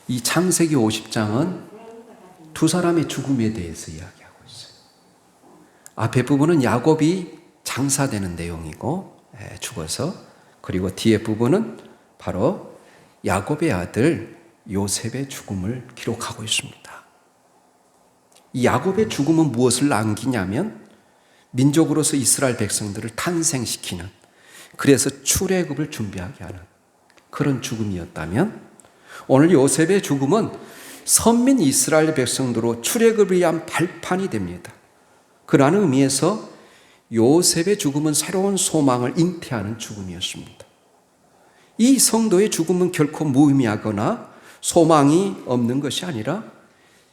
이 창세기 50장은 두 사람의 죽음에 대해서 이야기하고 있어요. 앞에 부분은 야곱이 장사되는 내용이고 죽어서, 그리고 뒤에 부분은 바로 야곱의 아들 요셉의 죽음을 기록하고 있습니다. 이 야곱의 죽음은 무엇을 남기냐면 민족으로서 이스라엘 백성들을 탄생시키는, 그래서 출애굽을 준비하게 하는 그런 죽음이었다면, 오늘 요셉의 죽음은 선민 이스라엘 백성들로 출애굽을 위한 발판이 됩니다. 그러한 의미에서 요셉의 죽음은 새로운 소망을 잉태하는 죽음이었습니다. 이 성도의 죽음은 결코 무의미하거나 소망이 없는 것이 아니라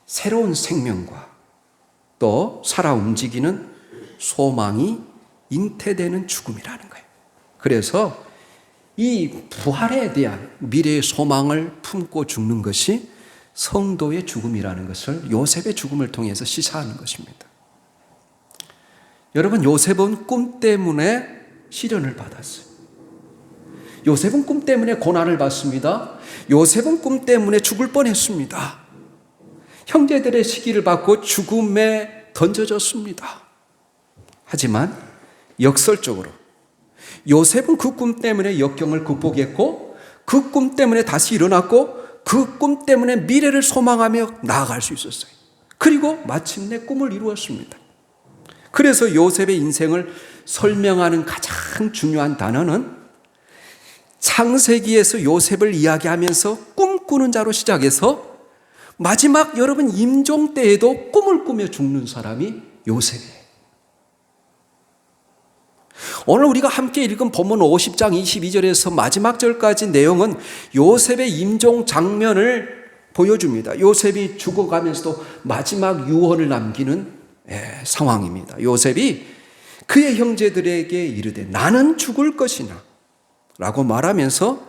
새로운 생명과 또 살아 움직이는 소망이 잉태되는 죽음이라는 거예요. 그래서 이 부활에 대한 미래의 소망을 품고 죽는 것이 성도의 죽음이라는 것을 요셉의 죽음을 통해서 시사하는 것입니다. 여러분, 요셉은 꿈 때문에 시련을 받았어요. 요셉은 꿈 때문에 고난을 받습니다. 요셉은 꿈 때문에 죽을 뻔했습니다. 형제들의 시기를 받고 죽음에 던져졌습니다. 하지만 역설적으로 요셉은 그 꿈 때문에 역경을 극복했고, 그 꿈 때문에 다시 일어났고, 그 꿈 때문에 미래를 소망하며 나아갈 수 있었어요. 그리고 마침내 꿈을 이루었습니다. 그래서 요셉의 인생을 설명하는 가장 중요한 단어는 창세기에서 요셉을 이야기하면서 꿈꾸는 자로 시작해서 마지막 여러분 임종 때에도 꿈을 꾸며 죽는 사람이 요셉이에요. 오늘 우리가 함께 읽은 본문 50장 22절에서 마지막 절까지 내용은 요셉의 임종 장면을 보여줍니다. 요셉이 죽어가면서도 마지막 유언을 남기는 상황입니다. 요셉이 그의 형제들에게 이르되 나는 죽을 것이나 라고 말하면서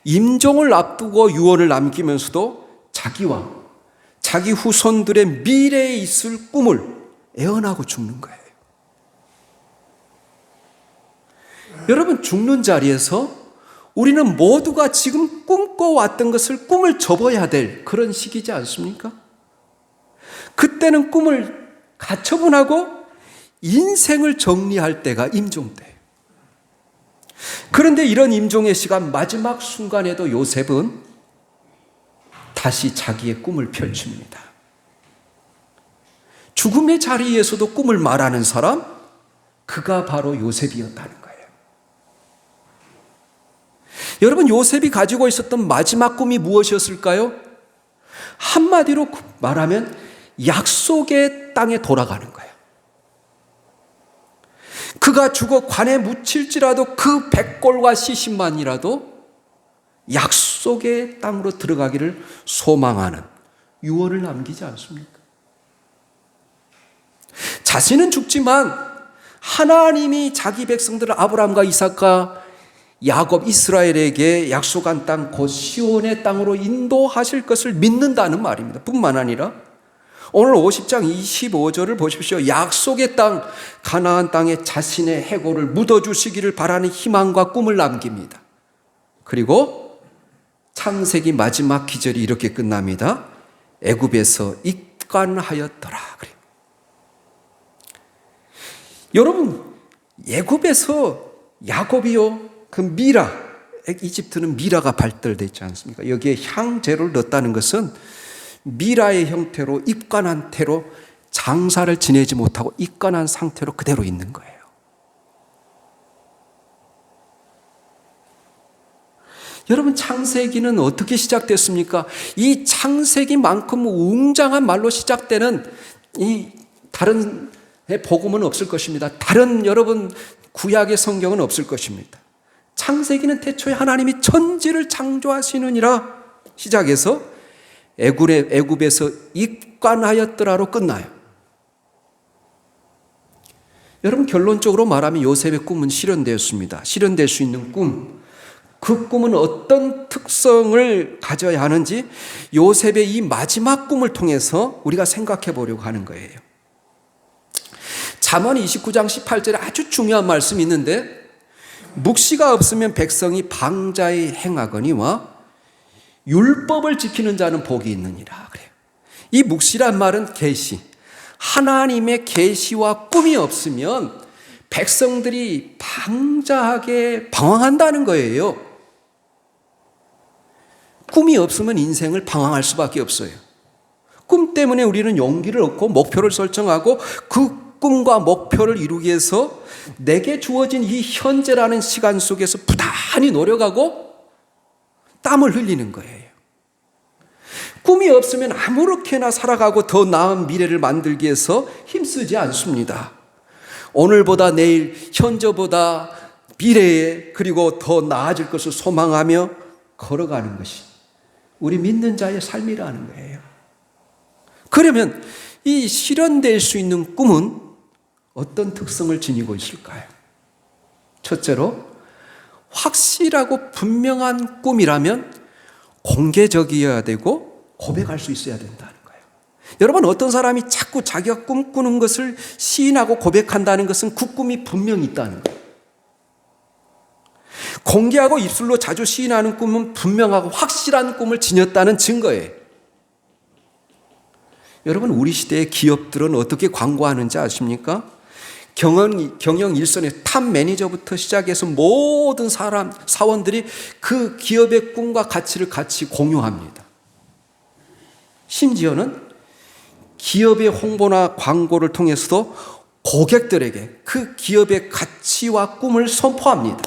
임종을 앞두고 유언을 남기면서도 자기와 자기 후손들의 미래에 있을 꿈을 애언하고 죽는 거예요. 여러분, 죽는 자리에서 우리는 모두가 지금 꿈꿔왔던 것을 꿈을 접어야 될 그런 시기지 않습니까? 그때는 꿈을 가처분하고 인생을 정리할 때가 임종 때예요. 그런데 이런 임종의 시간 마지막 순간에도 요셉은 다시 자기의 꿈을 펼칩니다. 죽음의 자리에서도 꿈을 말하는 사람, 그가 바로 요셉이었다는 거예요. 여러분, 요셉이 가지고 있었던 마지막 꿈이 무엇이었을까요? 한마디로 말하면 약속의 땅에 돌아가는 거예요. 그가 죽어 관에 묻힐지라도 그 백골과 시신만이라도 약속의 땅으로 들어가기를 소망하는 유언을 남기지 않습니까? 자신은 죽지만 하나님이 자기 백성들을 아브라함과 이삭과 야곱, 이스라엘에게 약속한 땅, 곧 시온의 땅으로 인도하실 것을 믿는다는 말입니다. 뿐만 아니라 오늘 50장 25절을 보십시오. 약속의 땅, 가나안 땅에 자신의 해골을 묻어주시기를 바라는 희망과 꿈을 남깁니다. 그리고 창세기 마지막 기절이 이렇게 끝납니다. 애굽에서 입관하였더라. 그래요. 여러분, 애굽에서 야곱이요, 그 미라, 이집트는 미라가 발달되어 있지 않습니까? 여기에 향재료를 넣었다는 것은 미라의 형태로 입관한 태로 장사를 지내지 못하고 입관한 상태로 그대로 있는 거예요. 여러분, 창세기는 어떻게 시작됐습니까? 이 창세기만큼 웅장한 말로 시작되는 이 다른 복음은 없을 것입니다. 다른 여러분 구약의 성경은 없을 것입니다. 창세기는 태초에 하나님이 천지를 창조하시느니라 시작해서 애굽에서 입관하였더라로 끝나요. 여러분, 결론적으로 말하면 요셉의 꿈은 실현되었습니다. 실현될 수 있는 꿈, 그 꿈은 어떤 특성을 가져야 하는지 요셉의 이 마지막 꿈을 통해서 우리가 생각해 보려고 하는 거예요. 잠언 29장 18절에 아주 중요한 말씀이 있는데, 묵시가 없으면 백성이 방자히 행하거니와 율법을 지키는 자는 복이 있느니라 그래요. 이 묵시란 말은 계시, 하나님의 계시와 꿈이 없으면 백성들이 방자하게 방황한다는 거예요. 꿈이 없으면 인생을 방황할 수밖에 없어요. 꿈 때문에 우리는 용기를 얻고 목표를 설정하고 그 꿈과 목표를 이루기 위해서 내게 주어진 이 현재라는 시간 속에서 부단히 노력하고 땀을 흘리는 거예요. 꿈이 없으면 아무렇게나 살아가고 더 나은 미래를 만들기 위해서 힘쓰지 않습니다. 오늘보다 내일, 현재보다 미래에 그리고 더 나아질 것을 소망하며 걸어가는 것이 우리 믿는 자의 삶이라는 거예요. 그러면 이 실현될 수 있는 꿈은 어떤 특성을 지니고 있을까요? 첫째로, 확실하고 분명한 꿈이라면 공개적이어야 되고 고백할 수 있어야 된다는 거예요. 여러분, 어떤 사람이 자꾸 자기가 꿈꾸는 것을 시인하고 고백한다는 것은 그 꿈이 분명히 있다는 거예요. 공개하고 입술로 자주 시인하는 꿈은 분명하고 확실한 꿈을 지녔다는 증거예요. 여러분, 우리 시대의 기업들은 어떻게 광고하는지 아십니까? 경영 일선의 탑 매니저부터 시작해서 모든 사원들이 그 기업의 꿈과 가치를 같이 공유합니다. 심지어는 기업의 홍보나 광고를 통해서도 고객들에게 그 기업의 가치와 꿈을 선포합니다.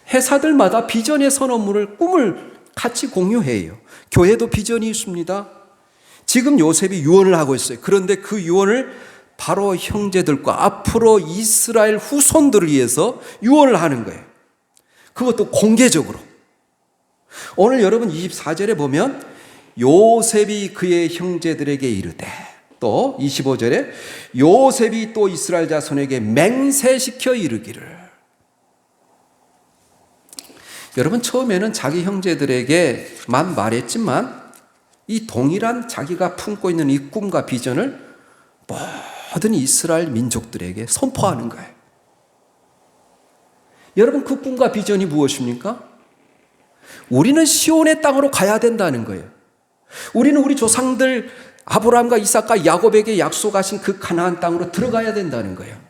회사들마다 비전의 선언문을, 꿈을 같이 공유해요. 교회도 비전이 있습니다. 지금 요셉이 유언을 하고 있어요. 그런데 그 유언을 바로 형제들과 앞으로 이스라엘 후손들을 위해서 유언을 하는 거예요. 그것도 공개적으로. 오늘 여러분 24절에 보면 요셉이 그의 형제들에게 이르되, 또 25절에 요셉이 또 이스라엘 자손에게 맹세시켜 이르기를. 여러분, 처음에는 자기 형제들에게만 말했지만 이 동일한 자기가 품고 있는 이 꿈과 비전을 모든 이스라엘 민족들에게 선포하는 거예요. 여러분, 그 꿈과 비전이 무엇입니까? 우리는 시온의 땅으로 가야 된다는 거예요. 우리는 우리 조상들 아브라함과 이삭과 야곱에게 약속하신 그 가나안 땅으로 들어가야 된다는 거예요.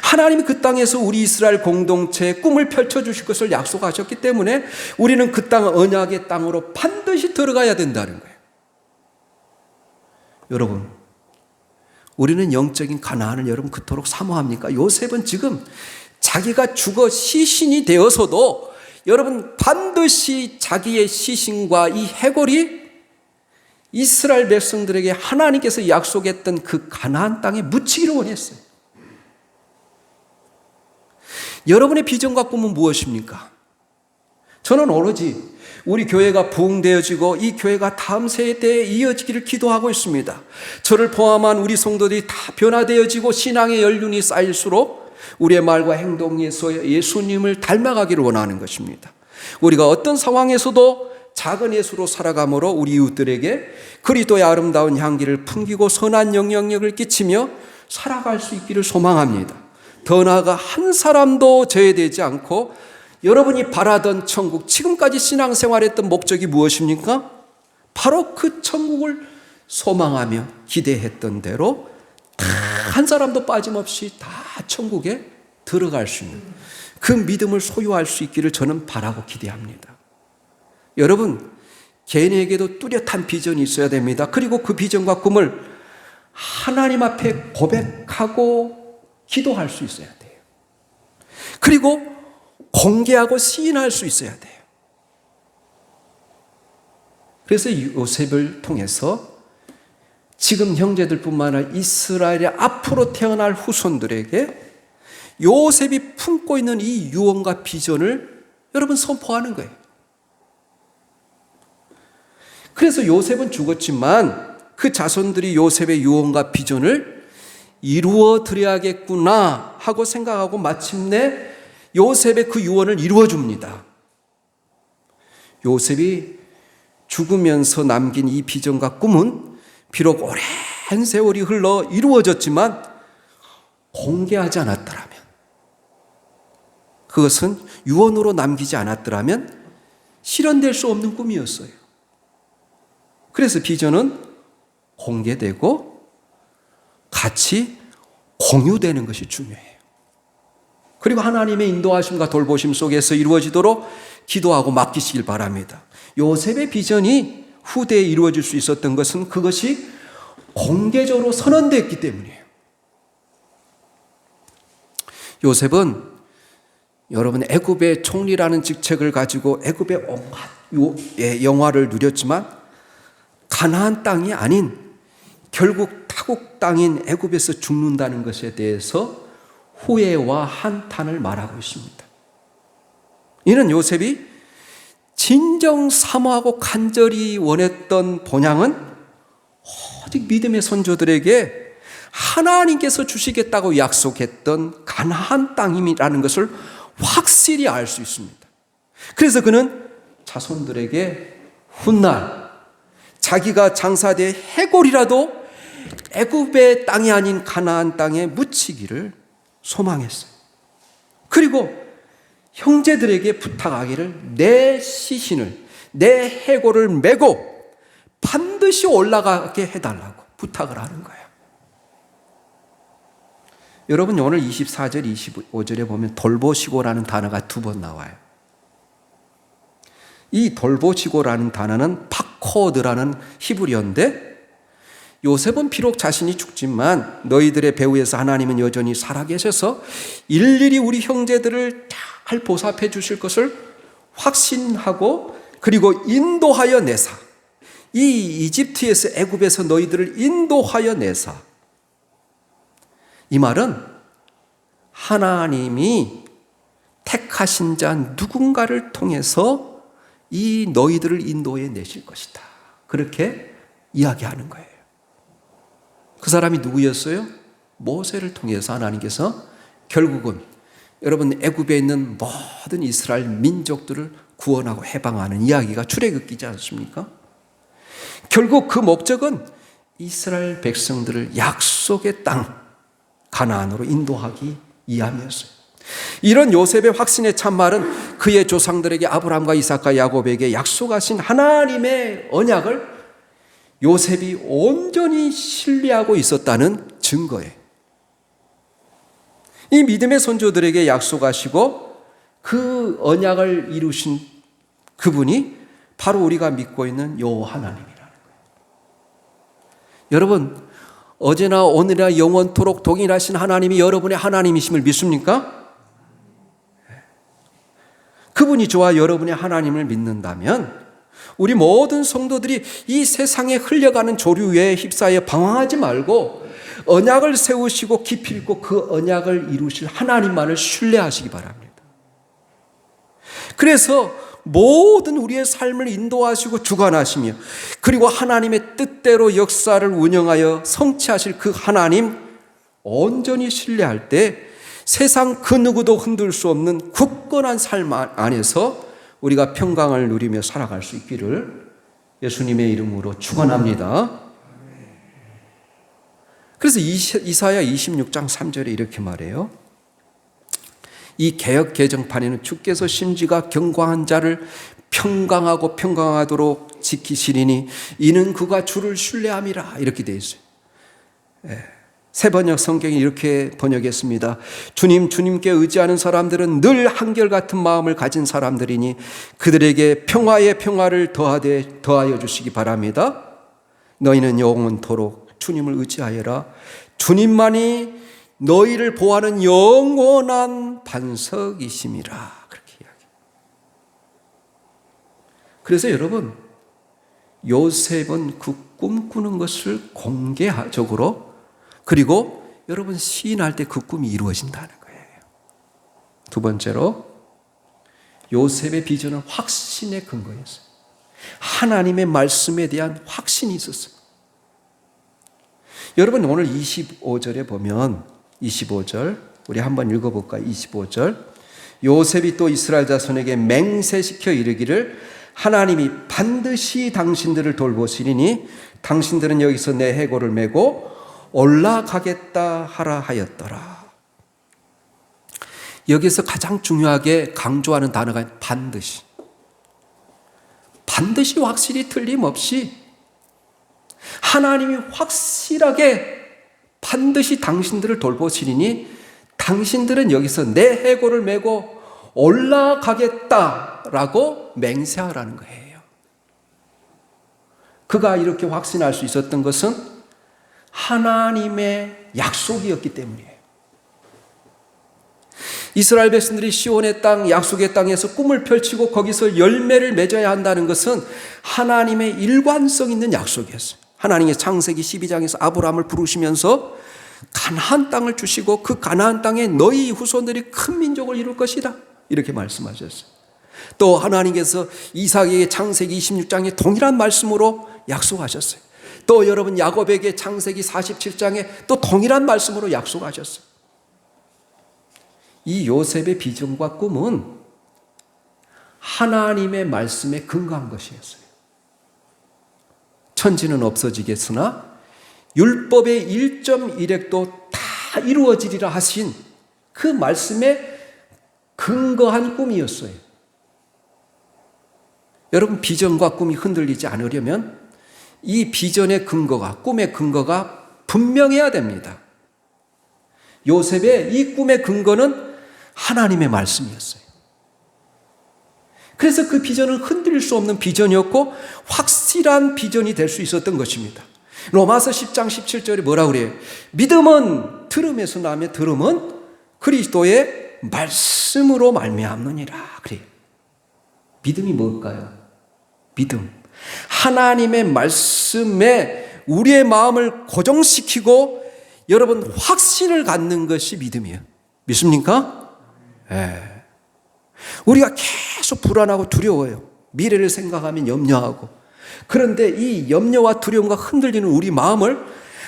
하나님이 그 땅에서 우리 이스라엘 공동체의 꿈을 펼쳐주실 것을 약속하셨기 때문에 우리는 그 땅, 언약의 땅으로 반드시 들어가야 된다는 거예요. 여러분, 우리는 영적인 가나안을 여러분 그토록 사모합니까? 요셉은 지금 자기가 죽어 시신이 되어서도 여러분 반드시 자기의 시신과 이 해골이 이스라엘 백성들에게 하나님께서 약속했던 그 가나안 땅에 묻히기를 원했어요. 여러분의 비전과 꿈은 무엇입니까? 저는 오로지 우리 교회가 부흥되어지고 이 교회가 다음 세대에 이어지기를 기도하고 있습니다. 저를 포함한 우리 성도들이 다 변화되어지고 신앙의 연륜이 쌓일수록 우리의 말과 행동에서 예수님을 닮아가기를 원하는 것입니다. 우리가 어떤 상황에서도 작은 예수로 살아감으로 우리 이웃들에게 그리스도의 아름다운 향기를 풍기고 선한 영향력을 끼치며 살아갈 수 있기를 소망합니다. 더 나아가 한 사람도 제외되지 않고 여러분이 바라던 천국, 지금까지 신앙생활했던 목적이 무엇입니까? 바로 그 천국을 소망하며 기대했던 대로 다 한 사람도 빠짐없이 다 천국에 들어갈 수 있는 그 믿음을 소유할 수 있기를 저는 바라고 기대합니다. 여러분, 개인에게도 뚜렷한 비전이 있어야 됩니다. 그리고 그 비전과 꿈을 하나님 앞에 고백하고 기도할 수 있어야 돼요. 그리고 공개하고 시인할 수 있어야 돼요. 그래서 요셉을 통해서 지금 형제들뿐만 아니라 이스라엘의 앞으로 태어날 후손들에게 요셉이 품고 있는 이 유언과 비전을 여러분 선포하는 거예요. 그래서 요셉은 죽었지만 그 자손들이 요셉의 유언과 비전을 이루어 드려야겠구나 하고 생각하고 마침내 요셉의 그 유언을 이루어 줍니다. 요셉이 죽으면서 남긴 이 비전과 꿈은 비록 오랜 세월이 흘러 이루어졌지만 공개하지 않았더라면, 그것은 유언으로 남기지 않았더라면 실현될 수 없는 꿈이었어요. 그래서 비전은 공개되고 같이 공유되는 것이 중요해요. 그리고 하나님의 인도하심과 돌보심 속에서 이루어지도록 기도하고 맡기시길 바랍니다. 요셉의 비전이 후대에 이루어질 수 있었던 것은 그것이 공개적으로 선언됐기 때문이에요. 요셉은 여러분 애굽의 총리라는 직책을 가지고 애굽의 온갖 영화를 누렸지만 가나안 땅이 아닌 결국 타국 땅인 애굽에서 죽는다는 것에 대해서 후회와 한탄을 말하고 있습니다. 이는 요셉이 진정 사모하고 간절히 원했던 본향은 오직 믿음의 선조들에게 하나님께서 주시겠다고 약속했던 가나안 땅임이라는 것을 확실히 알 수 있습니다. 그래서 그는 자손들에게 훗날 자기가 장사될 해골이라도 애굽의 땅이 아닌 가나안 땅에 묻히기를 소망했어요. 그리고 형제들에게 부탁하기를 내 시신을, 내 해골을 메고 반드시 올라가게 해달라고 부탁을 하는 거예요. 여러분 오늘 24절, 25절에 보면 돌보시고라는 단어가 2번 나와요. 이 돌보시고라는 단어는 파코드라는 히브리어인데 요셉은 비록 자신이 죽지만 너희들의 배후에서 하나님은 여전히 살아계셔서 일일이 우리 형제들을 잘 보살펴 주실 것을 확신하고 그리고 인도하여 내사. 이 이집트에서 애굽에서 너희들을 인도하여 내사. 이 말은 하나님이 택하신 자 누군가를 통해서 이 너희들을 인도해 내실 것이다. 그렇게 이야기하는 거예요. 그 사람이 누구였어요? 모세를 통해서 하나님께서 결국은 여러분 애굽에 있는 모든 이스라엘 민족들을 구원하고 해방하는 이야기가 출애굽기지 않습니까? 결국 그 목적은 이스라엘 백성들을 약속의 땅 가나안으로 인도하기 위함이었어요. 이런 요셉의 확신의 참말은 그의 조상들에게 아브라함과 이삭과 야곱에게 약속하신 하나님의 언약을 요셉이 온전히 신뢰하고 있었다는 증거예요. 이 믿음의 선조들에게 약속하시고 그 언약을 이루신 그분이 바로 우리가 믿고 있는 요 하나님이라는 거예요. 여러분 어제나 오늘이나 영원토록 동일하신 하나님이 여러분의 하나님이심을 믿습니까? 그분이 저와 여러분의 하나님을 믿는다면 우리 모든 성도들이 이 세상에 흘려가는 조류에 휩싸여 방황하지 말고 언약을 세우시고 깊이 있고 그 언약을 이루실 하나님만을 신뢰하시기 바랍니다. 그래서 모든 우리의 삶을 인도하시고 주관하시며 그리고 하나님의 뜻대로 역사를 운영하여 성취하실 그 하나님 온전히 신뢰할 때 세상 그 누구도 흔들 수 없는 굳건한 삶 안에서 우리가 평강을 누리며 살아갈 수 있기를 예수님의 이름으로 축원합니다. 그래서 이사야 26장 3절에 이렇게 말해요. 이 개역 개정판에는 주께서 심지가 경과한 자를 평강하고 평강하도록 지키시리니 이는 그가 주를 신뢰함이라 이렇게 되어 있어요. 새번역 성경이 이렇게 번역했습니다. 주님께 의지하는 사람들은 늘 한결같은 마음을 가진 사람들이니 그들에게 평화의 평화를 더하여 주시기 바랍니다. 너희는 영원토록 주님을 의지하여라. 주님만이 너희를 보호하는 영원한 반석이심이라. 그렇게 이야기해요. 그래서 여러분 요셉은 그 꿈꾸는 것을 공개적으로 그리고 여러분 시인할 때 그 꿈이 이루어진다는 거예요. 두 번째로 요셉의 비전은 확신의 근거였어요. 하나님의 말씀에 대한 확신이 있었어요. 여러분 오늘 25절에 보면 25절 우리 한번 읽어볼까요? 25절 요셉이 또 이스라엘 자손에게 맹세시켜 이르기를 하나님이 반드시 당신들을 돌보시리니 당신들은 여기서 내 해골을 메고 올라가겠다 하라 하였더라. 여기서 가장 중요하게 강조하는 단어가 반드시. 반드시 확실히 틀림없이 하나님이 확실하게 반드시 당신들을 돌보시리니 당신들은 여기서 내 해골을 메고 올라가겠다라고 맹세하라는 거예요. 그가 이렇게 확신할 수 있었던 것은 하나님의 약속이었기 때문이에요. 이스라엘 백성들이 시온의 땅, 약속의 땅에서 꿈을 펼치고 거기서 열매를 맺어야 한다는 것은 하나님의 일관성 있는 약속이었어요. 하나님의 창세기 12장에서 아브라함을 부르시면서 가나안 땅을 주시고 그 가나안 땅에 너희 후손들이 큰 민족을 이룰 것이다, 이렇게 말씀하셨어요. 또 하나님께서 이삭에게 창세기 26장에 동일한 말씀으로 약속하셨어요. 또 여러분 야곱에게 창세기 47장에 또 동일한 말씀으로 약속하셨어요. 이 요셉의 비전과 꿈은 하나님의 말씀에 근거한 것이었어요. 천지는 없어지겠으나 율법의 1.1획도 다 이루어지리라 하신 그 말씀에 근거한 꿈이었어요. 여러분, 비전과 꿈이 흔들리지 않으려면 이 비전의 근거가, 꿈의 근거가 분명해야 됩니다. 요셉의 이 꿈의 근거는 하나님의 말씀이었어요. 그래서 그 비전은 흔들릴 수 없는 비전이었고 확실한 비전이 될 수 있었던 것입니다. 로마서 10장 17절에 뭐라고 그래요? 믿음은 들음에서 나며 들음은 그리스도의 말씀으로 말미암느니라 그래요. 믿음이 뭘까요? 믿음. 하나님의 말씀에 우리의 마음을 고정시키고 여러분 확신을 갖는 것이 믿음이에요. 믿습니까? 네. 우리가 계속 불안하고 두려워요. 미래를 생각하면 염려하고. 그런데 이 염려와 두려움과 흔들리는 우리 마음을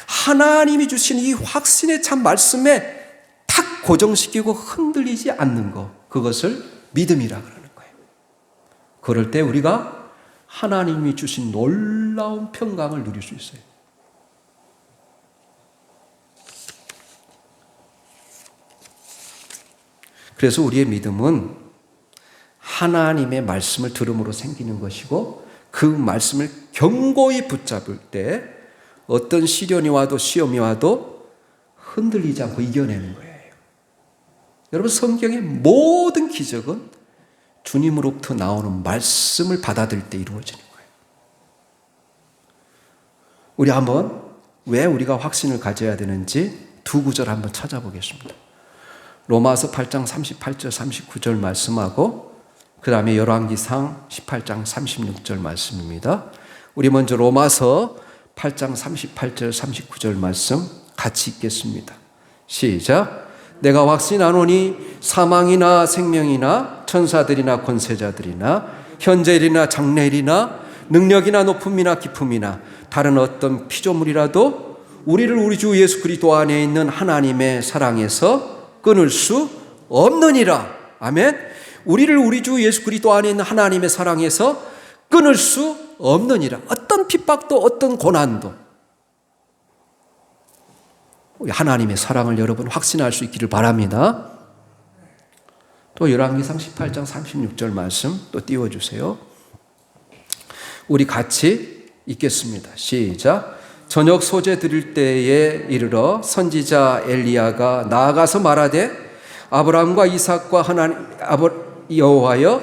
하나님이 주신 이 확신의 참 말씀에 탁 고정시키고 흔들리지 않는 것, 그것을 믿음이라 그러는 거예요. 그럴 때 우리가 하나님이 주신 놀라운 평강을 누릴 수 있어요. 그래서 우리의 믿음은 하나님의 말씀을 들음으로 생기는 것이고 그 말씀을 견고히 붙잡을 때 어떤 시련이 와도 시험이 와도 흔들리지 않고 이겨내는 거예요. 여러분, 성경의 모든 기적은 주님으로부터 나오는 말씀을 받아들일 때 이루어지는 거예요. 우리 한번 왜 우리가 확신을 가져야 되는지 두 구절 한번 찾아보겠습니다. 로마서 8장 38절 39절 말씀하고 그 다음에 열왕기상 18장 36절 말씀입니다. 우리 먼저 로마서 8장 38절 39절 말씀 같이 읽겠습니다. 시작. 내가 확신하노니 사망이나 생명이나 천사들이나 권세자들이나 현재일이나 장래일이나 능력이나 높음이나 깊음이나 다른 어떤 피조물이라도 우리를 우리 주 예수 그리스도 안에 있는 하나님의 사랑에서 끊을 수 없느니라. 아멘. 우리를 우리 주 예수 그리스도 안에 있는 하나님의 사랑에서 끊을 수 없느니라. 어떤 핍박도 어떤 고난도 하나님의 사랑을 여러분 확신할 수 있기를 바랍니다. 또 열왕기상 18장 36절 말씀 또 띄워주세요. 우리 같이 읽겠습니다. 시작. 저녁 소재 드릴 때에 이르러 선지자 엘리야가 나아가서 말하되 아브라함과 이삭과 하나님 여호와여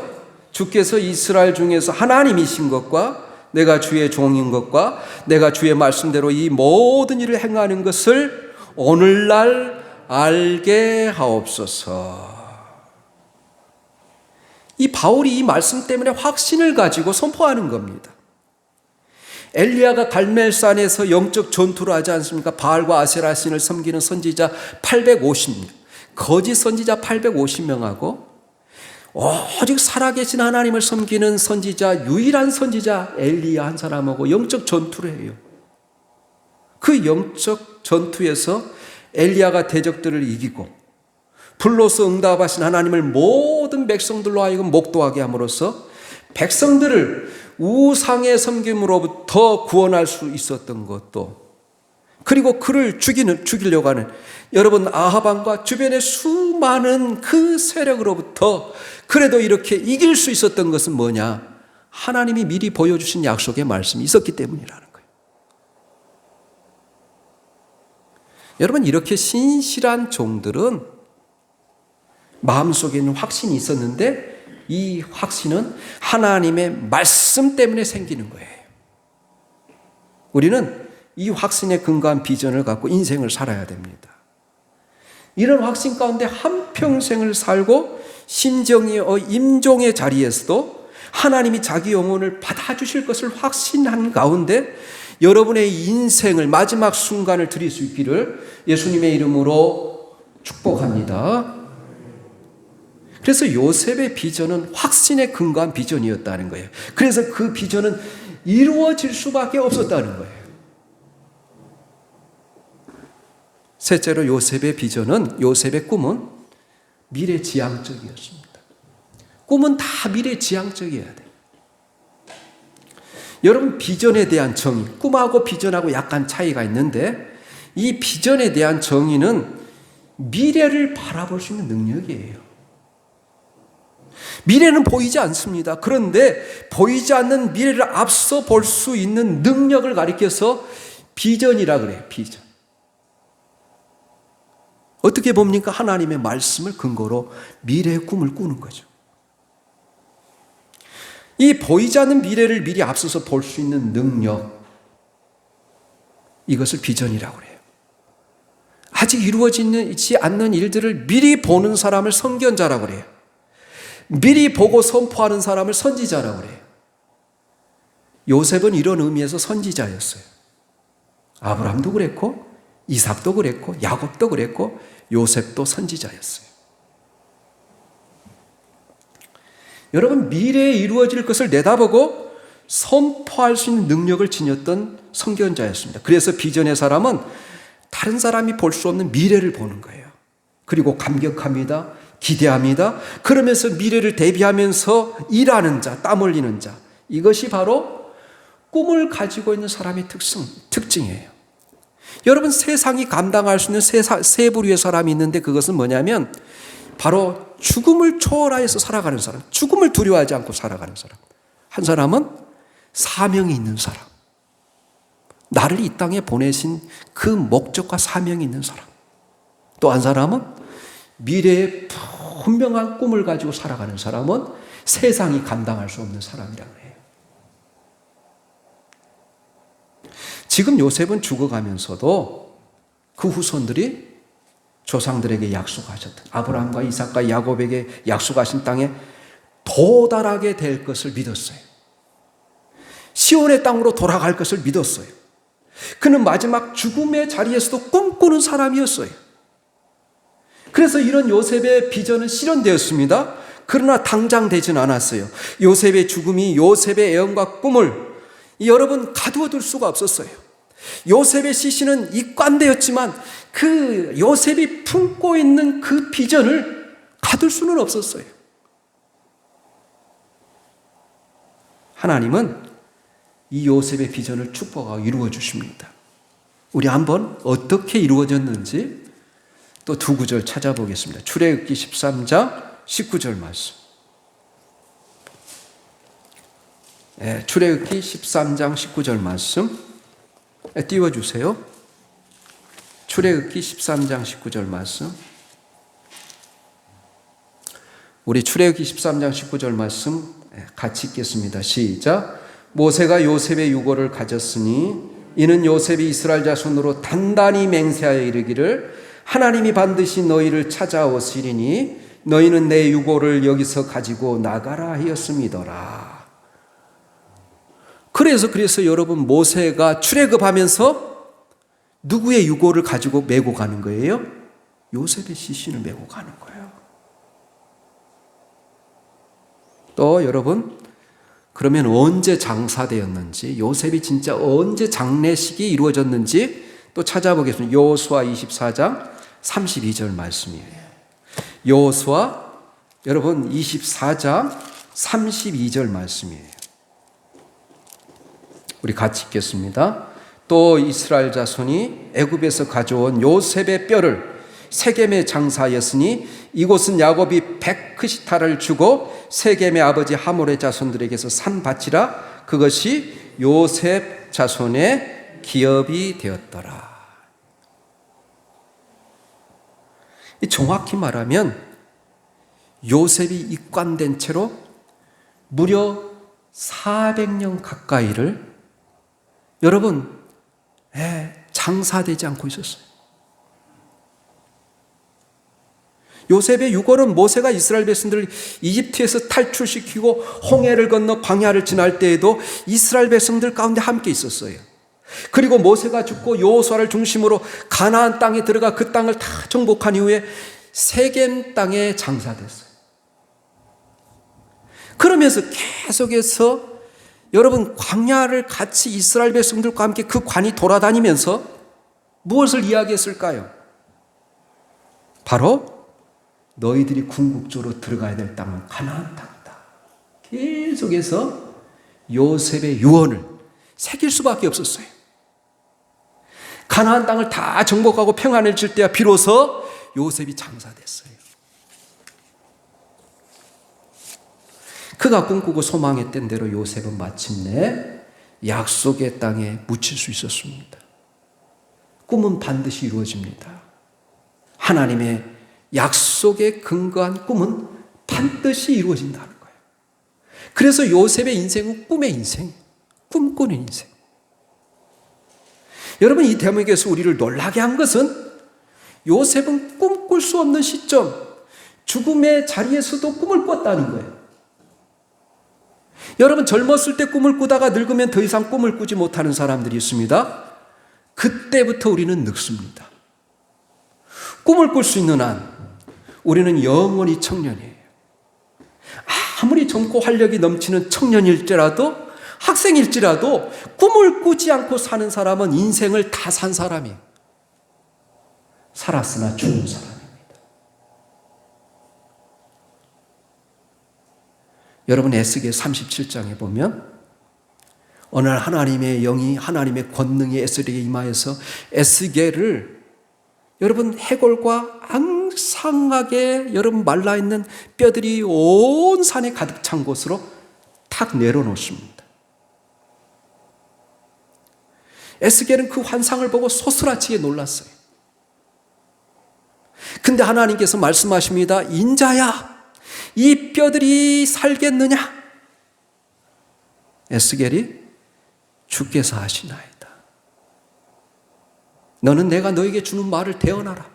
주께서 이스라엘 중에서 하나님이신 것과 내가 주의 종인 것과 내가 주의 말씀대로 이 모든 일을 행하는 것을 오늘날 알게 하옵소서. 이 바울이 이 말씀 때문에 확신을 가지고 선포하는 겁니다. 엘리야가 갈멜산에서 영적 전투를 하지 않습니까? 바알과 아세라 신을 섬기는 선지자 850명, 거짓 선지자 850명하고 오직 살아계신 하나님을 섬기는 선지자, 유일한 선지자 엘리야 한 사람하고 영적 전투를 해요. 그 영적 전투에서 엘리야가 대적들을 이기고 불로서 응답하신 하나님을 모든 백성들로 하여금 목도하게 함으로써 백성들을 우상의 섬김으로부터 구원할 수 있었던 것도, 그리고 그를 죽이려고 하는 여러분 아합 왕과 주변의 수많은 그 세력으로부터 그래도 이렇게 이길 수 있었던 것은 뭐냐? 하나님이 미리 보여주신 약속의 말씀이 있었기 때문이라는 거예요. 여러분, 이렇게 신실한 종들은 마음속에 있는 확신이 있었는데 이 확신은 하나님의 말씀 때문에 생기는 거예요. 우리는 이 확신에 근거한 비전을 갖고 인생을 살아야 됩니다. 이런 확신 가운데 한평생을 살고 심정의 임종의 자리에서도 하나님이 자기 영혼을 받아주실 것을 확신한 가운데 여러분의 인생을 마지막 순간을 드릴 수 있기를 예수님의 이름으로 축복합니다. 그래서 요셉의 비전은 확신에 근거한 비전이었다는 거예요. 그래서 그 비전은 이루어질 수밖에 없었다는 거예요. 셋째로 요셉의 비전은, 요셉의 꿈은 미래지향적이었습니다. 꿈은 다 미래지향적이어야 돼요. 여러분, 비전에 대한 정의, 꿈하고 비전하고 약간 차이가 있는데 이 비전에 대한 정의는 미래를 바라볼 수 있는 능력이에요. 미래는 보이지 않습니다. 그런데 보이지 않는 미래를 앞서 볼 수 있는 능력을 가리켜서 비전이라 그래요. 비전. 어떻게 봅니까? 하나님의 말씀을 근거로 미래의 꿈을 꾸는 거죠. 이 보이지 않는 미래를 미리 앞서서 볼 수 있는 능력, 이것을 비전이라고 그래요. 아직 이루어지지 않는 일들을 미리 보는 사람을 선견자라고 그래요. 미리 보고 선포하는 사람을 선지자라고 그래요. 요셉은 이런 의미에서 선지자였어요. 아브라함도 그랬고 이삭도 그랬고 야곱도 그랬고 요셉도 선지자였어요. 여러분, 미래에 이루어질 것을 내다보고 선포할 수 있는 능력을 지녔던 선견자였습니다. 그래서 비전의 사람은 다른 사람이 볼 수 없는 미래를 보는 거예요. 그리고 감격합니다. 기대합니다. 그러면서 미래를 대비하면서 일하는 자, 땀 흘리는 자, 이것이 바로 꿈을 가지고 있는 사람의 특징이에요. 여러분, 세상이 감당할 수 있는 세 부류의 사람이 있는데 그것은 뭐냐면 바로 죽음을 초월하여서 살아가는 사람, 죽음을 두려워하지 않고 살아가는 사람. 한 사람은 사명이 있는 사람, 나를 이 땅에 보내신 그 목적과 사명이 있는 사람. 또 한 사람은 미래의 분명한 꿈을 가지고 살아가는 사람은 세상이 감당할 수 없는 사람이라고 해요. 지금 요셉은 죽어가면서도 그 후손들이 조상들에게 약속하셨던, 아브라함과 이삭과 야곱에게 약속하신 땅에 도달하게 될 것을 믿었어요. 시온의 땅으로 돌아갈 것을 믿었어요. 그는 마지막 죽음의 자리에서도 꿈꾸는 사람이었어요. 그래서 이런 요셉의 비전은 실현되었습니다. 그러나 당장 되진 않았어요. 요셉의 죽음이 요셉의 애언과 꿈을 여러분 가두어둘 수가 없었어요. 요셉의 시신은 입관되었지만 그 요셉이 품고 있는 그 비전을 가둘 수는 없었어요. 하나님은 이 요셉의 비전을 축복하고 이루어 주십니다. 우리 한번 어떻게 이루어졌는지 또 두 구절 찾아보겠습니다. 출애굽기 13장 19절 말씀. 출애굽기 13장 19절 말씀 띄워주세요. 출애굽기 13장 19절 말씀. 우리 출애굽기 13장 19절 말씀 같이 읽겠습니다. 시작. 모세가 요셉의 유고를 가졌으니 이는 요셉이 이스라엘 자손으로 단단히 맹세하여 이르기를 하나님이 반드시 너희를 찾아오시리니 너희는 내 유고를 여기서 가지고 나가라 하였음이더라. 그래서 여러분, 모세가 출애굽하면서 누구의 유고를 가지고 메고 가는 거예요? 요셉의 시신을 메고 가는 거예요. 또 여러분, 그러면 언제 장사되었는지, 요셉이 진짜 언제 장례식이 이루어졌는지 또 찾아보겠습니다. 여호수아 24장 32절 말씀이에요. 여호수아 여러분 24장 32절 말씀이에요. 우리 같이 읽겠습니다. 또 이스라엘 자손이 애굽에서 가져온 요셉의 뼈를 세겜에 장사하였으니 이곳은 야곱이 백크시타를 주고 세겜의 아버지 하몰의 자손들에게서 산 밭이라. 그것이 요셉 자손의 기업이 되었더라. 정확히 말하면 요셉이 입관된 채로 무려 400년 가까이를 여러분 장사되지 않고 있었어요. 요셉의 유골은 모세가 이스라엘 백성들을 이집트에서 탈출시키고 홍해를 건너 광야를 지날 때에도 이스라엘 백성들 가운데 함께 있었어요. 그리고 모세가 죽고 여호수아를 중심으로 가나안 땅에 들어가 그 땅을 다 정복한 이후에 세겜 땅에 장사됐어요. 그러면서 계속해서 여러분 광야를 같이 이스라엘 백성들과 함께 그 관이 돌아다니면서 무엇을 이야기했을까요? 바로 너희들이 궁극적으로 들어가야 될 땅은 가나안 땅이다. 계속해서 요셉의 유언을 새길 수밖에 없었어요. 가나안 땅을 다 정복하고 평안해질 때야 비로소 요셉이 장사됐어요. 그가 꿈꾸고 소망했던 대로 요셉은 마침내 약속의 땅에 묻힐 수 있었습니다. 꿈은 반드시 이루어집니다. 하나님의 약속에 근거한 꿈은 반드시 이루어진다는 거예요. 그래서 요셉의 인생은 꿈의 인생, 꿈꾸는 인생. 여러분, 이 대목에서 우리를 놀라게 한 것은 요셉은 꿈꿀 수 없는 시점, 죽음의 자리에서도 꿈을 꿨다는 거예요. 여러분, 젊었을 때 꿈을 꾸다가 늙으면 더 이상 꿈을 꾸지 못하는 사람들이 있습니다. 그때부터 우리는 늙습니다. 꿈을 꿀 수 있는 한 우리는 영원히 청년이에요. 아무리 젊고 활력이 넘치는 청년일지라도, 학생일지라도 꿈을 꾸지 않고 사는 사람은 인생을 다 산 사람이에요. 살았으나 죽은 사람입니다. 여러분, 에스겔 37장에 보면 어느 날 하나님의 영이, 하나님의 권능이 에스겔에게 임하여서 에스겔을 여러분 해골과 앙상하게 여러분 말라있는 뼈들이 온 산에 가득 찬 곳으로 탁 내려놓습니다. 에스겔은 그 환상을 보고 소스라치게 놀랐어요. 근데 하나님께서 말씀하십니다. 인자야, 이 뼈들이 살겠느냐? 에스겔이 주께서 하시나이다. 너는 내가 너에게 주는 말을 대언하라.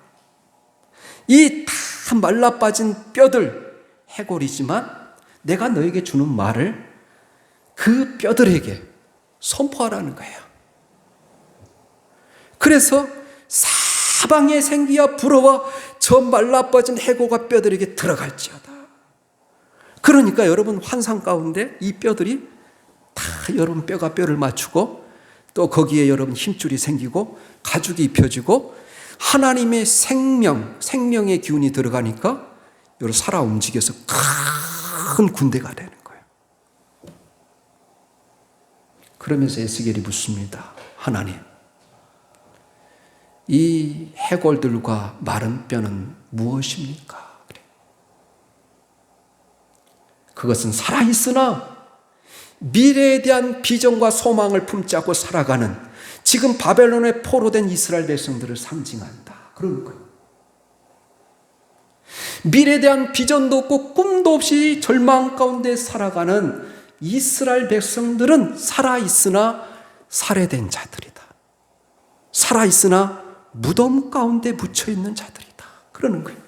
이 다 말라빠진 뼈들, 해골이지만 내가 너에게 주는 말을 그 뼈들에게 선포하라는 거예요. 그래서 사방의 생기와 불어와 저 말라빠진 해골과 뼈들에게 들어갈지어다. 그러니까 여러분, 환상 가운데 이 뼈들이 다 여러분 뼈가 뼈를 맞추고 또 거기에 여러분 힘줄이 생기고 가죽이 입혀지고 하나님의 생명의 기운이 들어가니까 여러분 살아 움직여서 큰 군대가 되는 거예요. 그러면서 에스겔이 묻습니다. 하나님, 이 해골들과 마른 뼈는 무엇입니까? 그것은 살아있으나 미래에 대한 비전과 소망을 품지 않고 살아가는 지금 바벨론에 포로된 이스라엘 백성들을 상징한다. 그런 거예요. 미래에 대한 비전도 없고 꿈도 없이 절망 가운데 살아가는 이스라엘 백성들은 살아있으나 살해된 자들이다. 살아있으나 무덤 가운데 묻혀있는 자들이다. 그러는 거예요.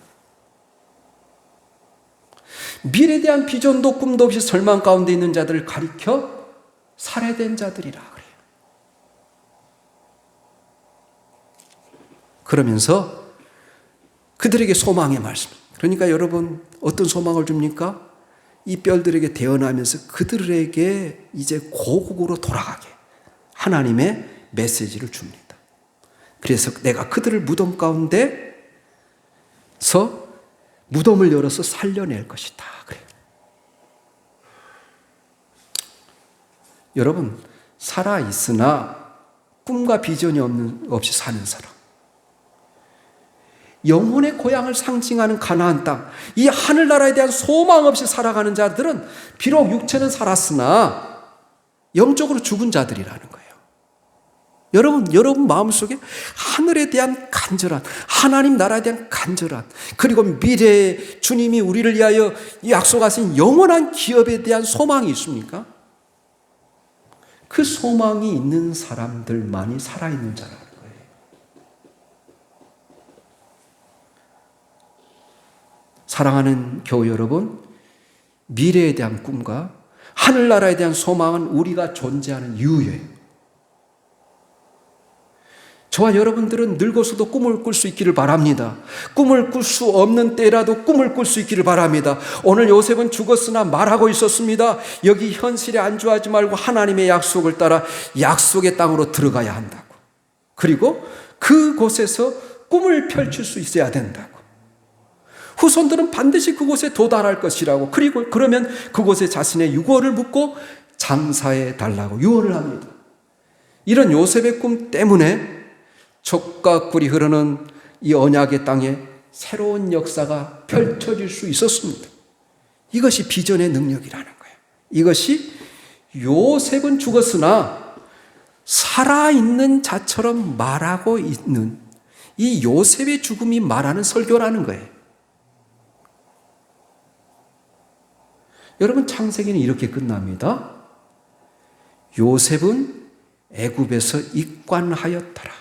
미래에 대한 비전도 꿈도 없이 절망 가운데 있는 자들을 가리켜 살해된 자들이라 그래요. 그러면서 그들에게 소망의 말씀. 그러니까 여러분, 어떤 소망을 줍니까? 이 뼈들에게 대언하면서 그들에게 이제 고국으로 돌아가게 하나님의 메시지를 줍니다. 그래서 내가 그들을 무덤 가운데서 무덤을 열어서 살려낼 것이다. 그래요. 여러분, 살아있으나 꿈과 비전이 없이 사는 사람. 영혼의 고향을 상징하는 가나안 땅, 이 하늘나라에 대한 소망 없이 살아가는 자들은 비록 육체는 살았으나 영적으로 죽은 자들이라는 거예요. 여러분 마음속에 하늘에 대한 간절한, 하나님 나라에 대한 간절한, 그리고 미래에 주님이 우리를 위하여 약속하신 영원한 기업에 대한 소망이 있습니까? 그 소망이 있는 사람들만이 살아있는 자라는 거예요. 사랑하는 교회 여러분, 미래에 대한 꿈과 하늘나라에 대한 소망은 우리가 존재하는 이유예요. 저와 여러분들은 늙어서도 꿈을 꿀 수 있기를 바랍니다. 꿈을 꿀 수 없는 때라도 꿈을 꿀 수 있기를 바랍니다. 오늘 요셉은 죽었으나 말하고 있었습니다. 여기 현실에 안주하지 말고 하나님의 약속을 따라 약속의 땅으로 들어가야 한다고. 그리고 그곳에서 꿈을 펼칠 수 있어야 된다고. 후손들은 반드시 그곳에 도달할 것이라고. 그리고 그러면 그곳에 자신의 유언을 묻고 장사해 달라고 유언을 합니다. 이런 요셉의 꿈 때문에 젖과 꿀이 흐르는 이 언약의 땅에 새로운 역사가 펼쳐질 수 있었습니다. 이것이 비전의 능력이라는 거예요. 이것이 요셉은 죽었으나 살아있는 자처럼 말하고 있는 이 요셉의 죽음이 말하는 설교라는 거예요. 여러분, 창세기는 이렇게 끝납니다. 요셉은 애굽에서 입관하였더라.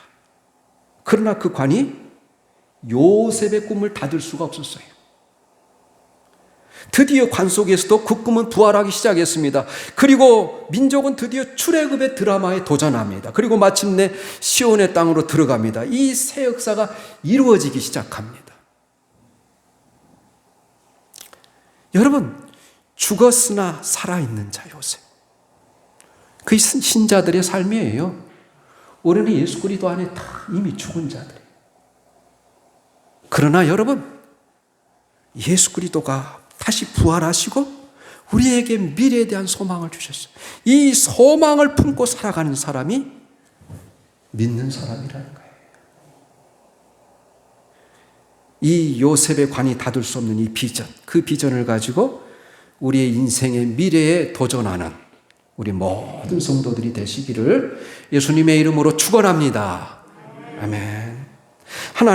그러나 그 관이 요셉의 꿈을 닫을 수가 없었어요. 드디어 관 속에서도 그 꿈은 부활하기 시작했습니다. 그리고 민족은 드디어 출애굽의 드라마에 도전합니다. 그리고 마침내 시온의 땅으로 들어갑니다. 이 새 역사가 이루어지기 시작합니다. 여러분, 죽었으나 살아있는 자 요셉. 그 신자들의 삶이에요. 우리는 예수 그리스도 안에 다 이미 죽은 자들이에요. 그러나 여러분, 예수 그리스도가 다시 부활하시고 우리에게 미래에 대한 소망을 주셨어요. 이 소망을 품고 살아가는 사람이 믿는 사람이라는 거예요. 이 요셉의 관이 닫을 수 없는 이 비전, 그 비전을 가지고 우리의 인생의 미래에 도전하는 우리 모든 성도들이 되시기를 예수님의 이름으로 축원합니다. 아멘. 하나님